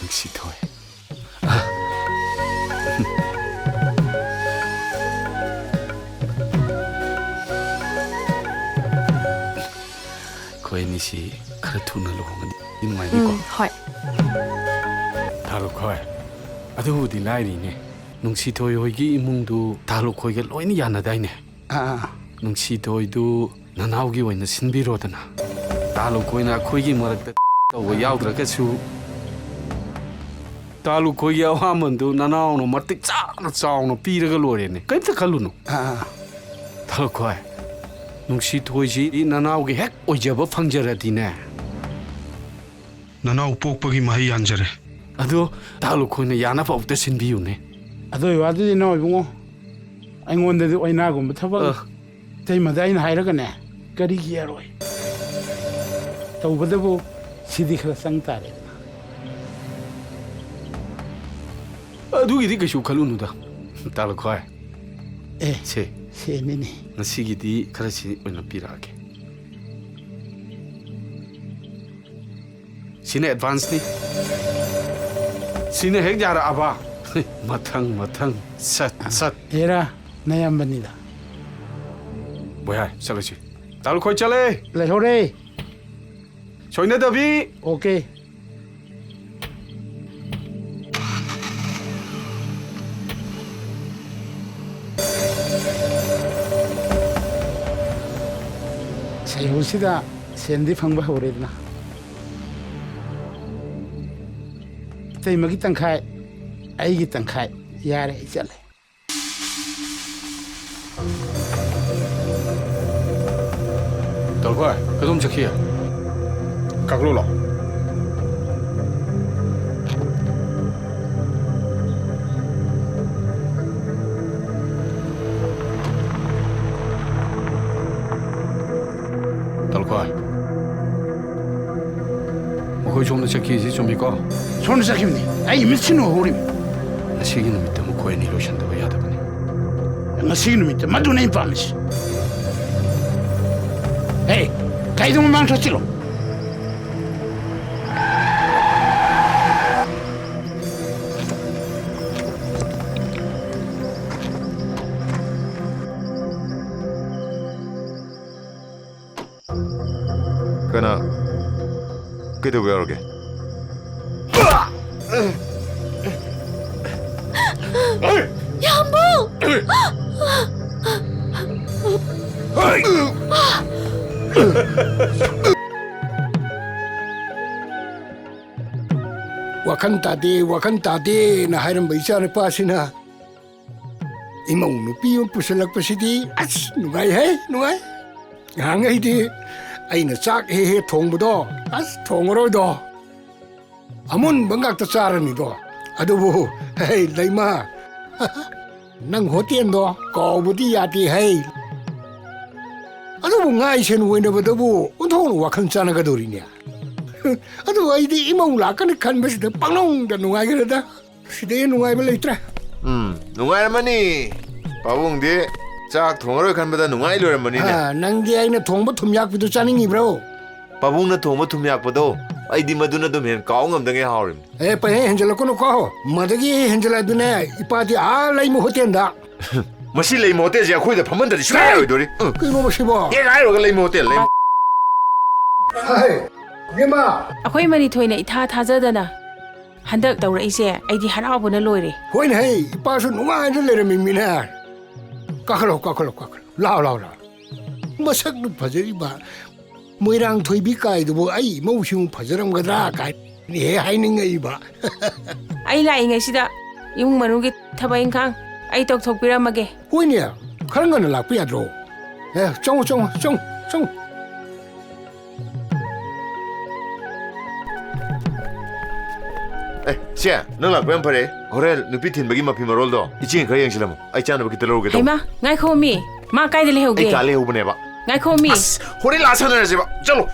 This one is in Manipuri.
뭉치토이. 거인이시 그래 돈을 놓으면 이놈아이니까. 헐. 다루코이. 아두디 라이리네. 뭉치토이 호이기 이몽도 다루코이가 로이니 야나다이네. 뭉치토이도 나나오기 오이나 신비로다나. 다루코이나 코이기 머락다 또 야우드라가수. 다루코이기 아와먼도 나나오노 마틱 짜나 짜오노 피르가 로레네. 까입다 칼루노. 다루코이. 뭉치토이지 이 나나오기 핵 오이자버 팡자라디네. 나나오 뽁뽁이 마이 안자래. 아도 다루코이나 야나파 없다 신비요네. 아도 와도 너 이거 아이원데도 아이나고 타박 테이마다 아이나 하이라가네 거리기야로이 tawbadabu sidii kala sangtaare adugi di kashu kalunuda talakoi se nini nasigi di karasi oina pirage sine advance ni sine hek jara aba matang sat era nayambanida boya chalachi talakoi chale lehore soina dabi okay sayusida sendi phangba horedna tay magi tangkhai ai gi tangkhai yare chale talakoi kadum chakhiya kaklo lo talakoi mukoi chomna chakhiyi chomiko 손 sakimni ai michino horim nasigi numitta mukoi ni lo shandaba yadabani ngasino mit maduna impamis hey kaidu mang thachilo 그나 그래도 왜 그러게? wakan tadi na hayran baisa na pasina imong nupi yung pusalak pasidi as nungay hay nungay hangay di ay na sak he thong bodo as thong ro do amun bangak ta saran ni do adubu hey laima nang hotian do ko budi yati hey adubu ngai sen wena bodo unthong wakan chana ga dorinya aduh ini imong lakan kan besi de panglong dan nungai kira dah sidai nungai belitra nungai mani pabung di cak thongro kan beda nungai lo mani ne nang dia ini thongba thumyak bidu chaningi bro pabung na thongba thumyak bodo ai di maduna dum hen kaung ngam dange haurim pa henjela kono ko madagi henjela dune ipadi a lai mo hoten da masi lei mote ja khoi da phaman da shwa oi dori kai mo basi bo ye gai ro ga lei mote lei hai Nima, akhoi mani thoina itha thajadana handak tawraise aidi haraubuna loire hoin hey ipasu nungai de lere mimina kakalo lao masak nu phajari ba moirang thoibi kai du ai maushung phajaram gadra kai ni he haining ai ba ai lai ngai sida yung manugi thabai khang ai tok thok piramage hoinia kharangana la pya dro chong siya nang la kwen pare horel nupi thin bagi mapi marol do ichin khay yang silam ai chan bagi telo ge do haima ngai khomi ma kai de lehoge ai ka le hu bne ba ngai khomi horel la san na je ba chalo